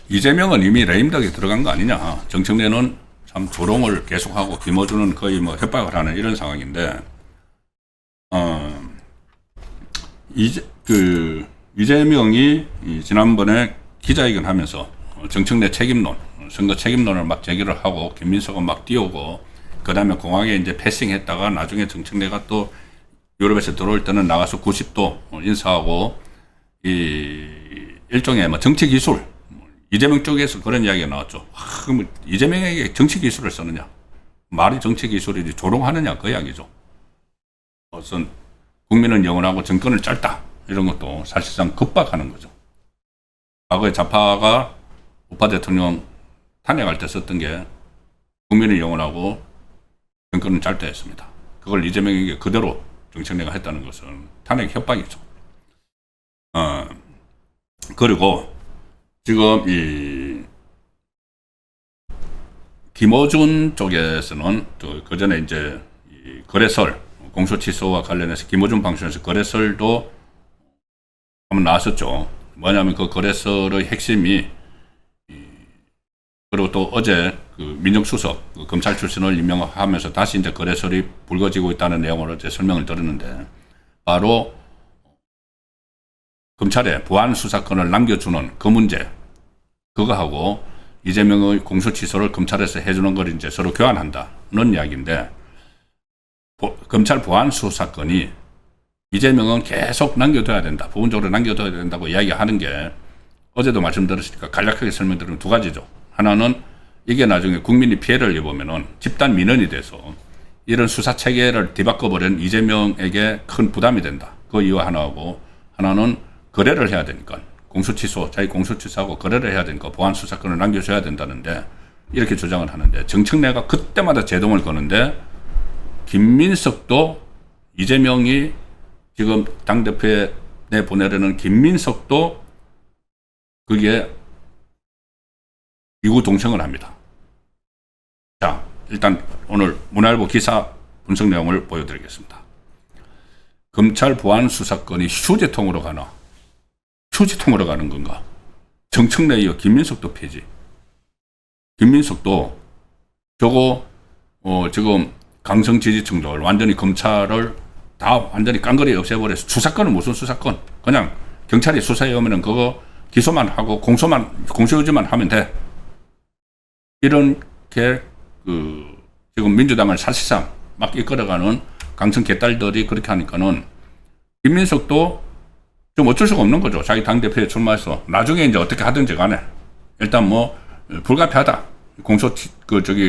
이재명은 이미 레임덕에 들어간 거 아니냐. 정청래는 참 조롱을 계속하고 김어준은 거의 뭐 협박을 하는 이런 상황인데, 이재명이 지난번에 기자회견 하면서 정청래 책임론, 선거 책임론을 막 제기를 하고 김민석은 막 띄우고, 그 다음에 공항에 이제 패싱했다가 나중에 정청래가 또 유럽에서 들어올 때는 나가서 90도 인사하고, 일종의 뭐 정치 기술, 이재명 쪽에서 그런 이야기가 나왔죠. 그럼 이재명에게 정치 기술을 쓰느냐? 말이 정치 기술이지 조롱하느냐? 그 이야기죠. 우선 국민은 영원하고 정권을 짧다. 이런 것도 사실상 급박하는 거죠. 과거에 좌파가 우파 대통령 탄핵할 때 썼던 게 국민은 영원하고 정권은 짧다 했습니다. 그걸 이재명에게 그대로 정청래가 했다는 것은 탄핵 협박이죠. 그리고 지금 김어준 쪽에서는 그 전에 이제 거래설 공소 취소와 관련해서 김어준 방송에서 거래설도 한번 나왔었죠. 뭐냐면 그 거래설의 핵심이, 그리고 또 어제 그 민정수석 그 검찰 출신을 임명하면서 다시 이제 거래설이 불거지고 있다는 내용을 어제 설명을 드렸는데, 바로 검찰에 보안 수사권을 남겨주는 그 문제, 그거하고 이재명의 공소 취소를 검찰에서 해주는 걸 이제 서로 교환한다는 이야기인데, 검찰 보안 수사권이 이재명은 계속 남겨둬야 된다, 부분적으로 남겨둬야 된다고 이야기하는 게, 어제도 말씀드렸으니까 간략하게 설명드리면 두 가지죠. 하나는 이게 나중에 국민이 피해를 입으면은 집단 민원이 돼서 이런 수사 체계를 뒤바꿔버린 이재명에게 큰 부담이 된다. 그 이유 하나하고, 하나는 거래를 해야 되니까, 공소취소, 자기 공소취소하고 거래를 해야 되니까 보안 수사권을 남겨줘야 된다는데, 이렇게 주장을 하는데, 정청래가 그때마다 제동을 거는데, 김민석도, 이재명이 지금 당대표에 내보내려는 김민석도 그게 이구 동성을 합니다. 자, 일단 오늘 문화일보 기사 분석 내용을 보여드리겠습니다. 검찰 보안 수사권이 휴지통으로 가나? 휴지통으로 가는 건가? 정청래 이어 김민석도 폐지. 김민석도 저거 지금 강성 지지층들 완전히 검찰을 다 완전히 깡그리 없애버려서, 수사권은 무슨 수사권? 그냥 경찰이 수사해 오면은 그거 기소만 하고 공소 유지만 하면 돼. 이렇게 지금 민주당을 사실상 막 이끌어가는 강성 개딸들이 그렇게 하니까는 김민석도 좀 어쩔 수가 없는 거죠. 자기 당대표에 출마해서 나중에 이제 어떻게 하든지 간에 일단 뭐 불가피하다,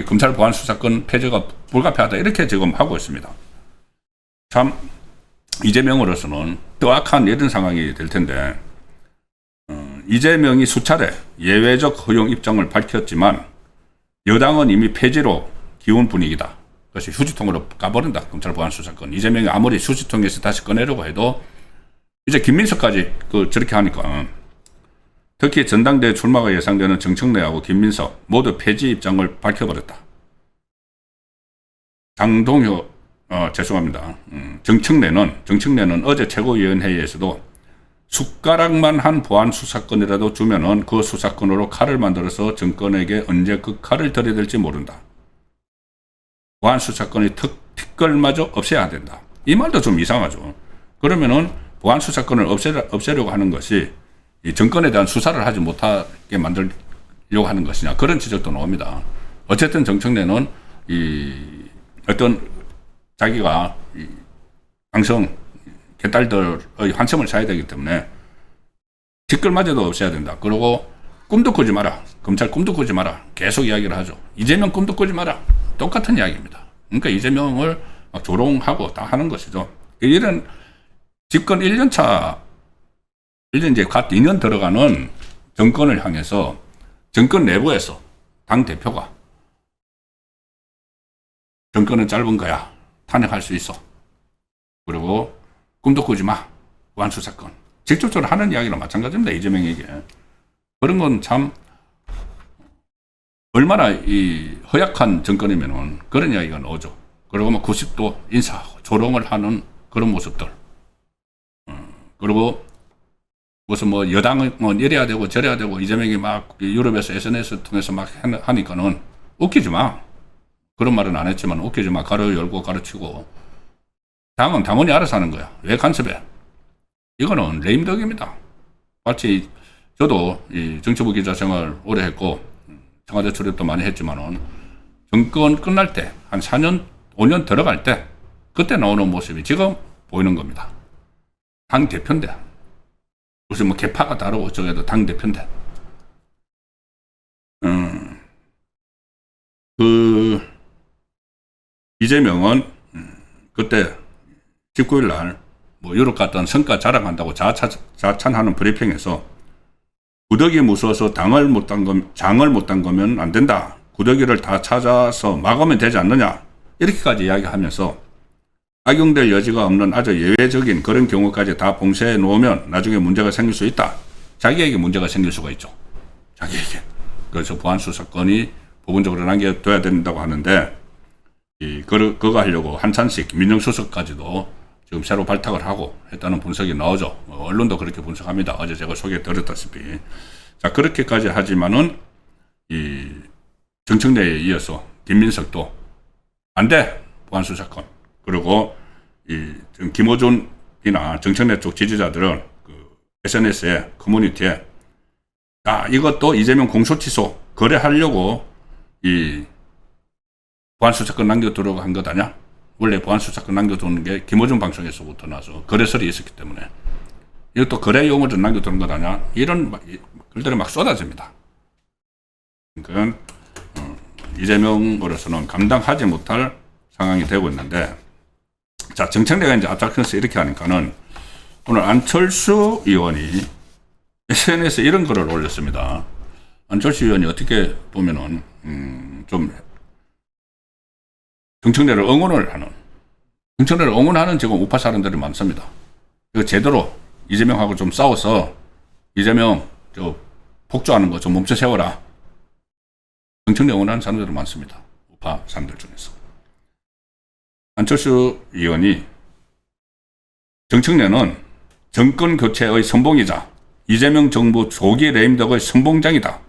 검찰 보안 수사권 폐지가 불가피하다, 이렇게 지금 하고 있습니다. 참 이재명으로서는 또 악한 이런 상황이 될 텐데, 이재명이 수차례 예외적 허용 입장을 밝혔지만 여당은 이미 폐지로 기운 분위기다. 그것이 휴지통으로 가버린다, 검찰 보안 수사권. 이재명이 아무리 휴지통에서 다시 꺼내려고 해도 이제 김민석까지 저렇게 하니까, 특히 전당대회 출마가 예상되는 정청래하고 김민석 모두 폐지 입장을 밝혀버렸다. 장동효, 죄송합니다. 정청래는 어제 최고위원회의에서도 숟가락만 한 보안 수사권이라도 주면은 그 수사권으로 칼을 만들어서 정권에게 언제 그 칼을 들이댈지 모른다. 보안 수사권이 특걸마저 없애야 된다. 이 말도 좀 이상하죠. 그러면은 보안 수사권을 없애려고 하는 것이 이 정권에 대한 수사를 하지 못하게 만들려고 하는 것이냐, 그런 지적도 나옵니다. 어쨌든 정청래는 어떤 자기가 강성 개딸들의 환심을 사야 되기 때문에 뒷걸마저도 없애야 된다. 그리고 꿈도 꾸지 마라, 검찰 꿈도 꾸지 마라, 계속 이야기를 하죠. 이재명 꿈도 꾸지 마라, 똑같은 이야기입니다. 그러니까 이재명을 막 조롱하고 다 하는 것이죠. 이런 집권 1년차, 1년 이제 갓 2년 들어가는 정권을 향해서 정권 내부에서 당 대표가 정권은 짧은 거야, 탄핵할 수 있어, 그리고 꿈도 꾸지 마, 보안 수사권, 직접적으로 하는 이야기랑 마찬가지입니다. 이재명에게. 그런 건 참 얼마나 이 허약한 정권이면은 그런 이야기가 나오죠. 그리고 뭐 90도 인사하고 조롱을 하는 그런 모습들. 그리고 무슨 뭐 여당은 뭐 이래야 되고 저래야 되고 이재명이 막 유럽에서 SNS 통해서 막 하니까는 웃기지 마. 그런 말은 안 했지만 웃기지 마. 가로 열고 가르치고. 당은 당원이 알아서 하는 거야. 왜 간섭해? 이거는 레임덕입니다. 마치 저도 이 정치부 기자 생활 오래 했고 청와대 출입도 많이 했지만은 정권 끝날 때 한 4년 5년 들어갈 때 그때 나오는 모습이 지금 보이는 겁니다. 당 대표인데 무슨 뭐 개파가 다르고 어쩌고해도 당 대표인데 이재명은 그때 19일 날 뭐 유럽 갔던 성과 자랑한다고 자찬하는 브리핑에서 구더기 무서워서 장을 못 담그면 안 된다. 구더기를 다 찾아서 막으면 되지 않느냐. 이렇게까지 이야기하면서 악용될 여지가 없는 아주 예외적인 그런 경우까지 다 봉쇄해 놓으면 나중에 문제가 생길 수 있다. 자기에게 문제가 생길 수가 있죠. 자기에게. 그래서 보안수사권이 부분적으로 남겨둬야 된다고 하는데 그거 하려고 한찬식 민정수석까지도 지금 새로 발탁을 하고 했다는 분석이 나오죠. 언론도 그렇게 분석합니다. 어제 제가 소개해드렸다시피. 자, 그렇게까지 하지만은 이 정청래에 이어서 김민석도 안 돼! 보안수사권. 그리고 이 김어준이나 정청래 쪽 지지자들은 그 SNS에 커뮤니티에 이것도 이재명 공소취소 거래하려고 이 보안수사권 남겨두려고 한 것 아니야? 원래 보안수사권 남겨두는 게 김어준 방송에서부터 나서 거래설이 있었기 때문에 이것도 거래 용어를 남겨두는 것 아니야? 이런 글들이 막 쏟아집니다. 그러니까 이재명으로서는 감당하지 못할 상황이 되고 있는데, 자, 정청래가 이제 앞장서서 이렇게 하니까는 오늘 안철수 의원이 SNS에 이런 글을 올렸습니다. 안철수 의원이 어떻게 보면은 좀 정청래를 응원하는 지금 우파 사람들이 많습니다. 이거 제대로 이재명하고 좀 싸워서 이재명 폭주하는 거 좀 멈춰 세워라. 정청래 응원하는 사람들이 많습니다. 우파 사람들 중에서. 안철수 의원이 정청래는 정권 교체의 선봉이자 이재명 정부 조기 레임덕의 선봉장이다.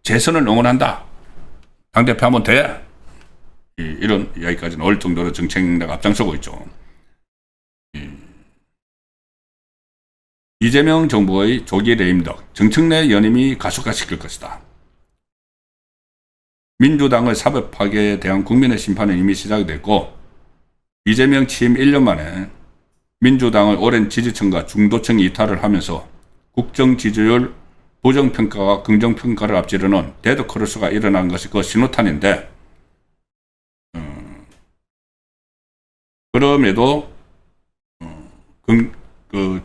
재선을 응원한다. 당대표 하면 돼. 이런 이야기까지 나올 정도로 정청래가 앞장서고 있죠. 이재명 정부의 조기 레임덕, 정청래 연임이 가속화시킬 것이다. 민주당의 사법 파괴에 대한 국민의 심판은 이미 시작됐고 이재명 취임 1년 만에 민주당의 오랜 지지층과 중도층이 이탈을 하면서 국정 지지율 부정평가와 긍정평가를 앞지르는 데드크로스가 일어난 것이 그 신호탄인데, 그럼에도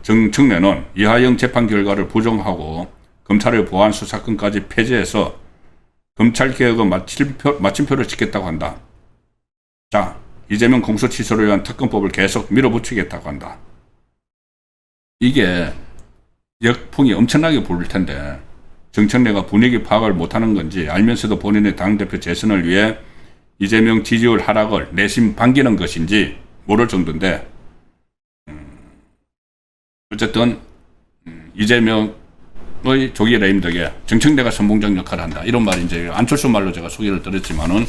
정청래는 이하영 재판 결과를 부정하고 검찰의 보안 수사권까지 폐지해서 검찰개혁의 마침표를 찍겠다고 한다. 자, 이재명 공소 취소를 위한 특검법을 계속 밀어붙이겠다고 한다. 이게 역풍이 엄청나게 불 텐데 정청래가 분위기 파악을 못하는 건지 알면서도 본인의 당대표 재선을 위해 이재명 지지율 하락을 내심 반기는 것인지 모를 정도인데, 어쨌든 이재명의 조기 레임덕에 정청래가 선봉장 역할을 한다. 이런 말이 이제 안철수 말로 제가 소개를 드렸지만은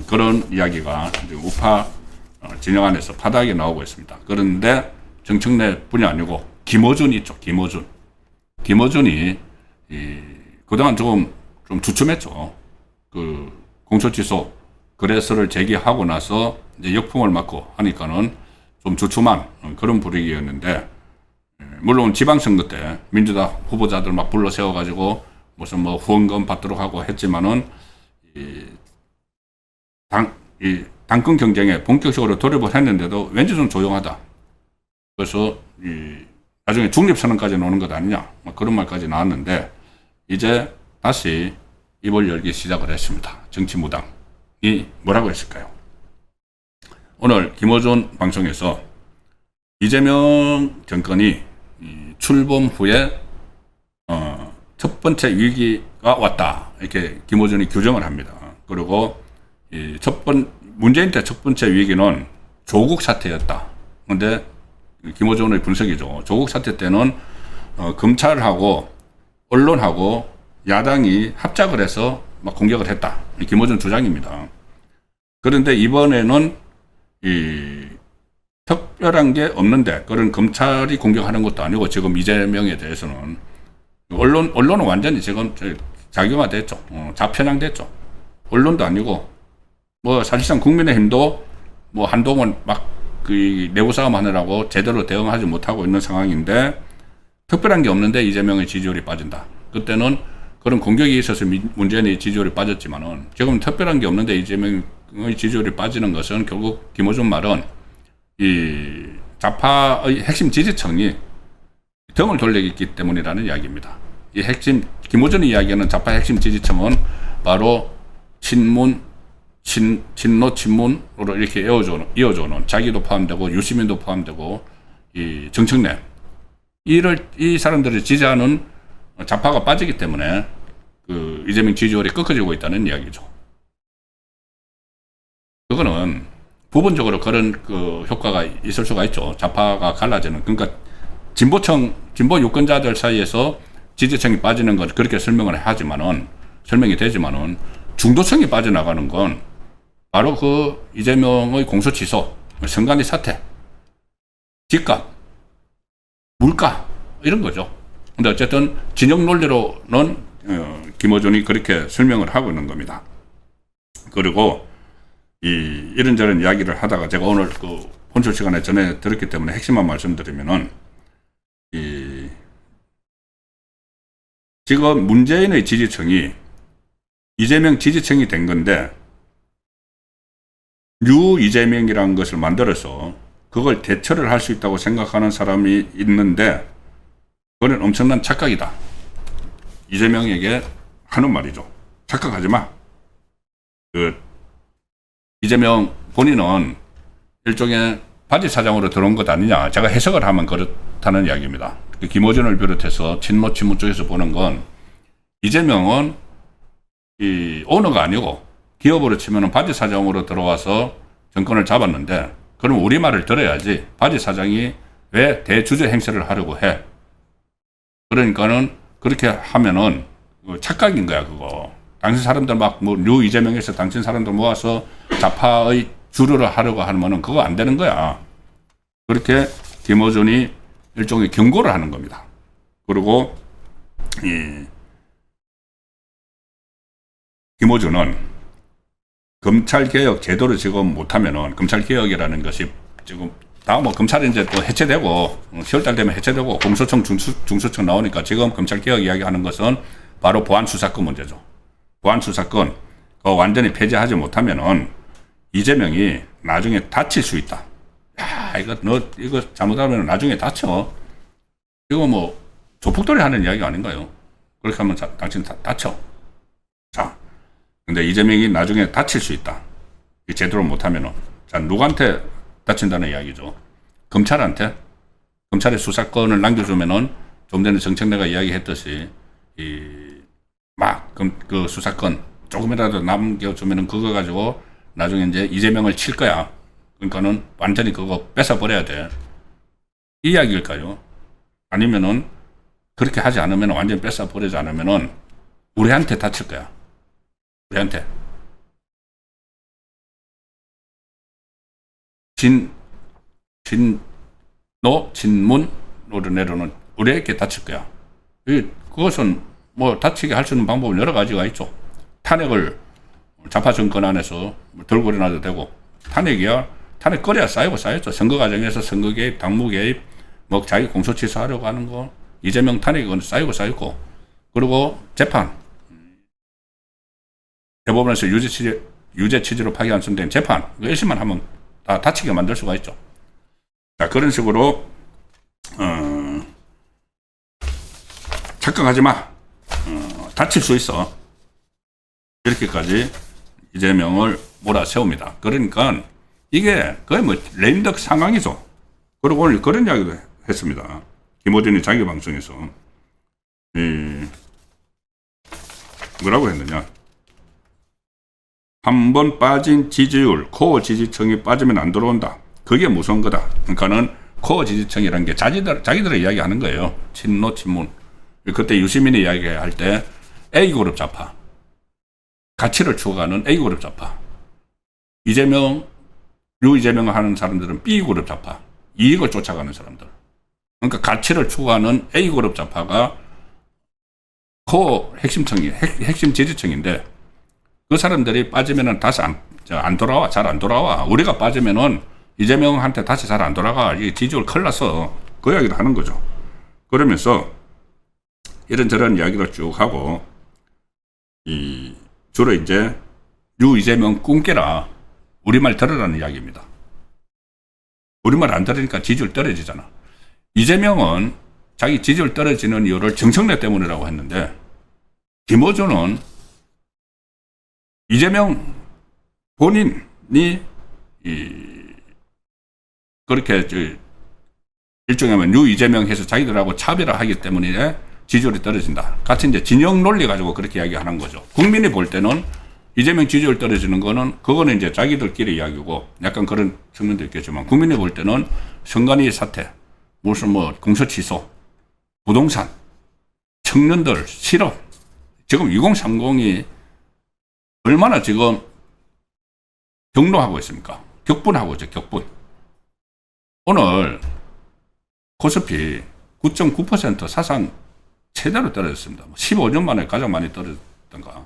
그런 이야기가 이제 우파 진영 안에서 파다하게 나오고 있습니다. 그런데 정청래뿐이 아니고 김어준이 있죠. 김어준이 그동안 좀 주춤했죠. 그 공소취소 거래서를 제기하고 나서 이제 역풍을 맞고 하니까는 좀 주춤한 그런 분위기였는데, 물론 지방선거 때 민주당 후보자들 막 불러 세워가지고 무슨 뭐 후원금 받도록 하고 했지만은 당권 경쟁에 본격적으로 돌입을 했는데도 왠지 좀 조용하다. 그래서 나중에 중립선언까지 나오는 것 아니냐, 그런 말까지 나왔는데 이제 다시 입을 열기 시작을 했습니다. 정치무당이 뭐라고 했을까요? 오늘 김어준 방송에서 이재명 정권이 출범 후에 첫 번째 위기가 왔다, 이렇게 김어준이 규정을 합니다. 그리고 문재인 때 첫 번째 위기는 조국 사태였다. 근데 김호준의 분석이죠. 조국 사태 때는 검찰하고 언론하고 야당이 합작을 해서 막 공격을 했다. 김호준 주장입니다. 그런데 이번에는 특별한 게 없는데, 그런 검찰이 공격하는 것도 아니고, 지금 이재명에 대해서는 언론은 완전히 지금 자경화됐죠. 좌편향됐죠. 언론도 아니고, 뭐 사실상 국민의힘도 뭐 한동안 막 그 내부 싸움 하느라고 제대로 대응하지 못하고 있는 상황인데, 특별한 게 없는데 이재명의 지지율이 빠진다. 그때는 그런 공격이 있어서 문재인의 지지율이 빠졌지만은, 지금 특별한 게 없는데 이재명의 지지율이 빠지는 것은 결국 김어준 말은 이 좌파의 핵심 지지층이 등을 돌리기 때문이라는 이야기입니다. 이 핵심, 김어준이 이야기하는 좌파 핵심 지지층은 바로 친노 친문으로 이렇게 이어져오는, 자기도 포함되고 유시민도 포함되고 이 정청래, 이 사람들을 지지하는 좌파가 빠지기 때문에 그 이재명 지지율이 꺾어지고 있다는 이야기죠. 그거는 부분적으로 그런 그 효과가 있을 수가 있죠. 좌파가 갈라지는. 그러니까 진보 유권자들 사이에서 지지층이 빠지는 건 그렇게 설명이 되지만은 중도층이 빠져나가는 건 바로 그 이재명의 공소 취소, 선관위 사태, 집값, 물가, 이런 거죠. 근데 어쨌든 진영 논리로는 김어준이 그렇게 설명을 하고 있는 겁니다. 그리고 이런저런 이야기를 하다가 제가 오늘 그 본출 시간에 전에 들었기 때문에 핵심만 말씀드리면은, 지금 문재인의 지지층이 이재명 지지층이 된 건데, 뉴 이재명이라는 것을 만들어서 그걸 대처를 할 수 있다고 생각하는 사람이 있는데, 그건 엄청난 착각이다. 이재명에게 하는 말이죠. 착각하지 마. 이재명 본인은 일종의 바지 사장으로 들어온 것 아니냐. 제가 해석을 하면 그렇다는 이야기입니다. 김어준을 비롯해서 친문 쪽에서 보는 건, 이재명은 이 오너가 아니고 기업으로 치면은 바지 사장으로 들어와서 정권을 잡았는데, 그럼 우리 말을 들어야지 바지 사장이 왜 대주주 행세를 하려고 해. 그러니까는 그렇게 하면은 착각인 거야, 그거. 당신 사람들 뉴 이재명에서 당신 사람들 모아서 좌파의 주류를 하려고 하면은 그거 안 되는 거야. 그렇게 김어준이 일종의 경고를 하는 겁니다. 그리고 김어준은 검찰개혁 제도를 지금 못하면은, 검찰개혁이라는 것이 지금 다 뭐 검찰이 이제 또 해체되고 10월달 되면 해체되고 공소청 중수청 나오니까, 지금 검찰개혁 이야기하는 것은 바로 보안수사권 문제죠. 보안수사권 그거 완전히 폐지하지 못하면은 이재명이 나중에 다칠 수 있다. 야, 이거 잘못하면 나중에 다쳐. 이거 뭐 조폭들이 하는 이야기 아닌가요? 그렇게 하면 당신 다쳐. 자, 근데 이재명이 나중에 다칠 수 있다. 제대로 못하면은. 자, 누구한테 다친다는 이야기죠? 검찰한테. 검찰의 수사권을 남겨주면은, 좀 전에 정청래가 이야기했듯이 그 수사권 조금이라도 남겨주면은 그거 가지고 나중에 이제 이재명을 칠 거야. 그러니까는 완전히 그거 뺏어버려야 돼. 이 이야기일까요? 아니면은 그렇게 하지 않으면, 완전히 뺏어버리지 않으면은 우리한테 다칠 거야. 우리한테. 친문으로 내려오는 우리에게 다칠 거야. 그것은 뭐 다치게 할 수 있는 방법은 여러 가지가 있죠. 탄핵을 좌파 정권 안에서 들고 일어나도 되고, 탄핵 거래야 쌓였죠. 선거 과정에서 선거 개입, 당무 개입, 뭐 자기 공소 취소하려고 하는 거, 이재명 탄핵은 쌓이고, 그리고 재판, 대법원에서 유죄 취지로 파기환송된 재판, 1심만 하면 다 다치게 만들 수가 있죠. 자, 그런 식으로 착각하지 마. 다칠 수 있어. 이렇게까지 이재명을 몰아세웁니다. 그러니까 이게 거의 뭐 레임덕 상황이죠. 그리고 오늘 그런 이야기도 했습니다. 김어준이 자기 방송에서 뭐라고 했느냐. 한 번 빠진 지지율, 코어 지지층이 빠지면 안 들어온다. 그게 무서운 거다. 그러니까는 코어 지지층이라는 게 자기들의 이야기하는 거예요. 친노 친문. 그때 유시민이 이야기할 때 A그룹 좌파, 가치를 추구하는 A그룹 좌파, 이재명을 하는 사람들은 B그룹 좌파, 이익을 쫓아가는 사람들. 그러니까 가치를 추구하는 A그룹 좌파가 코어 핵심 지지층인데, 그 사람들이 빠지면은 다시 안 돌아와. 잘 안 돌아와. 우리가 빠지면은 이재명한테 다시 잘 안 돌아가. 이게 지지율 큰일 났어. 그 이야기를 하는 거죠. 그러면서 이런저런 이야기를 쭉 하고, 주로 이제 이재명 꿈깨라. 우리말 들으라는 이야기입니다. 우리말 안 들으니까 지지율 떨어지잖아. 이재명은 자기 지지율 떨어지는 이유를 정청래 때문이라고 했는데, 김어준은 이재명 본인이 그렇게 일종의 이재명 해서 자기들하고 차별화하기 때문에 지지율이 떨어진다. 같이 이제 진영 논리 가지고 그렇게 이야기하는 거죠. 국민이 볼 때는 이재명 지지율 떨어지는 거는 그거는 이제 자기들끼리 이야기고 약간 그런 측면도 있겠지만, 국민이 볼 때는 선관위 사태, 무슨 공소 취소, 부동산, 청년들 실업, 지금 2030이 얼마나 지금 경로하고 있습니까? 격분하고 있죠, 격분. 오늘 코스피 9.9% 사상 최대로 떨어졌습니다. 15년 만에 가장 많이 떨어졌던가.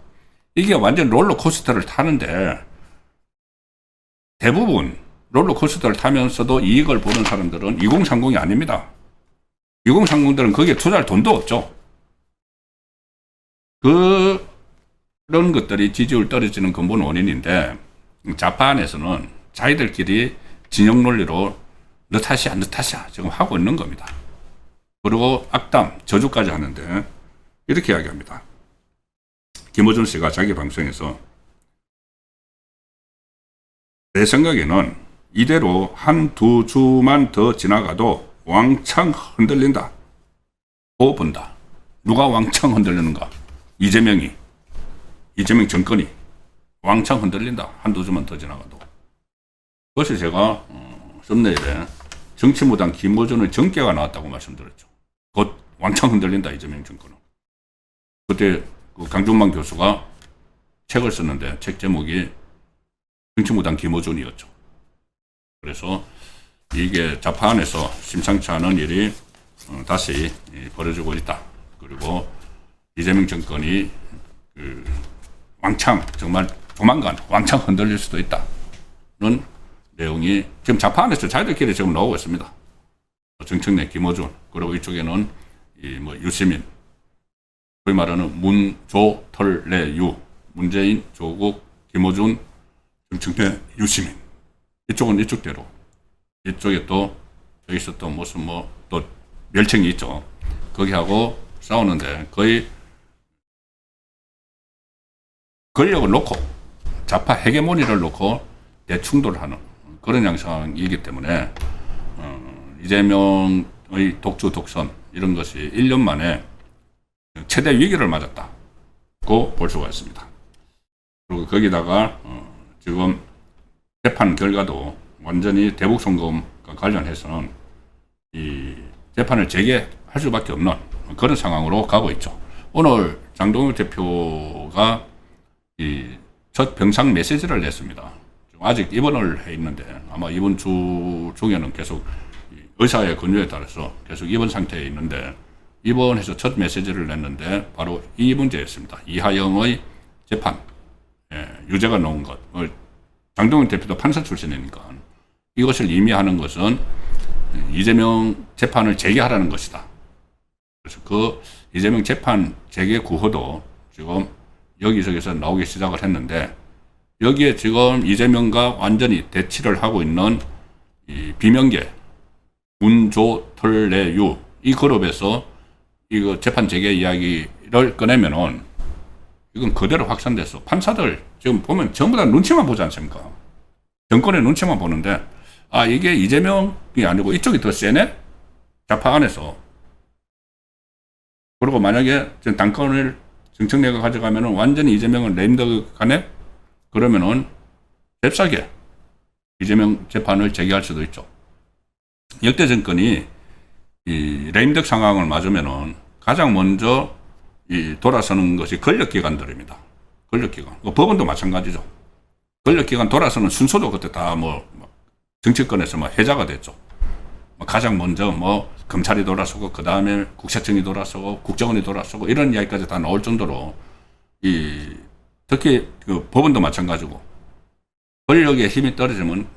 이게 완전 롤러코스터를 타는데, 대부분 롤러코스터를 타면서도 이익을 보는 사람들은 2030이 아닙니다. 2030들은 거기에 투자할 돈도 없죠. 그런 것들이 지지율 떨어지는 근본 원인인데, 좌파 안에서는 자기들끼리 진영 논리로 너 탓이야, 너 탓이야 지금 하고 있는 겁니다. 그리고 악담, 저주까지 하는데 이렇게 이야기합니다. 김어준 씨가 자기 방송에서 내 생각에는 이대로 한두 주만 더 지나가도 왕창 흔들린다. 또 본다. 누가 왕창 흔들리는가? 이재명 정권이 왕창 흔들린다. 한두 주만 더 지나가도. 그것이 제가 썸네일에 정치무당 김어준의 정계가 나왔다고 말씀드렸죠. 곧 왕창 흔들린다, 이재명 정권은. 그때 그 강준만 교수가 책을 썼는데 책 제목이 정치무당 김어준이었죠. 그래서 이게 좌파 안에서 심상치 않은 일이 다시 벌어지고 있다. 그리고 이재명 정권이 왕창, 정말 조만간 왕창 흔들릴 수도 있다는 내용이 지금 좌파 안에서 자기들끼리 지금 나오고 있습니다. 정청래, 김어준, 그리고 이쪽에는 유시민, 소위 말하는 문, 조, 털, 내, 유, 문재인, 조국, 김어준, 정청래, 유시민. 이쪽은 이쪽대로. 이쪽에 또 여기서 또 무슨 또 멸청이 있죠. 거기하고 싸우는데 거의 권력을 놓고 좌파 헤게모니를 놓고 대충돌하는 그런 양상이기 때문에 이재명의 독주 독선 이런 것이 1년 만에 최대 위기를 맞았다고 볼 수가 있습니다. 그리고 거기다가 지금 재판 결과도 완전히 대북 송금과 관련해서는 이 재판을 재개할 수밖에 없는 그런 상황으로 가고 있죠. 오늘 장동혁 대표가 이 첫 병상 메시지를 냈습니다. 아직 입원을 해 있는데 아마 이번 주 중에는 계속 의사의 권유에 따라서 계속 입원 상태에 있는데, 입원해서 첫 메시지를 냈는데 바로 이 문제였습니다. 이하영의 재판 유죄가 나온 것. 장동혁 대표도 판사 출신이니까 이것을 의미하는 것은 이재명 재판을 재개하라는 것이다. 그래서 그 이재명 재판 재개 구호도 지금 여기저기서 나오기 시작을 했는데, 여기에 지금 이재명과 완전히 대치를 하고 있는 이 비명계 문조 털내유 이 그룹에서 이거 재판 재개 이야기를 꺼내면은 이건 그대로 확산됐어. 판사들 지금 보면 전부 다 눈치만 보지 않습니까? 정권의 눈치만 보는데, 아 이게 이재명이 아니고 이쪽이 더 세네? 좌파 안에서. 그리고 만약에 당권을 정청래가 가져가면은 완전히 이재명을 레임덕 가네? 그러면은 잽싸게 이재명 재판을 제기할 수도 있죠. 역대 정권이 이 레임덕 상황을 맞으면은 가장 먼저 이 돌아서는 것이 권력기관들입니다. 권력기관. 법원도 마찬가지죠. 권력기관 돌아서는 순서도 그때 다 정치권에서 해자가 됐죠. 가장 먼저 검찰이 돌아서고 그 다음에 국세청이 돌아서고 국정원이 돌아서고 이런 이야기까지 다 나올 정도로 특히 그 법원도 마찬가지고 권력의 힘이 떨어지면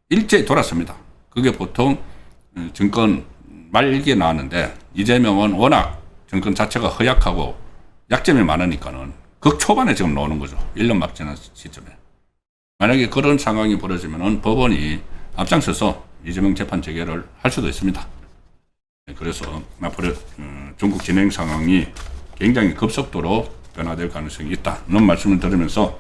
일제히 돌아섭니다. 그게 보통 정권 말기에 나왔는데 이재명은 워낙 정권 자체가 허약하고 약점이 많으니까는 극 초반에 지금 나오는 거죠. 1년 막 지난 시점에. 만약에 그런 상황이 벌어지면은 법원이 앞장서서 이재명 재판 재개를 할 수도 있습니다. 그래서 앞으로 중국 진행 상황이 굉장히 급속도로 변화될 가능성이 있다는 말씀을 드리면서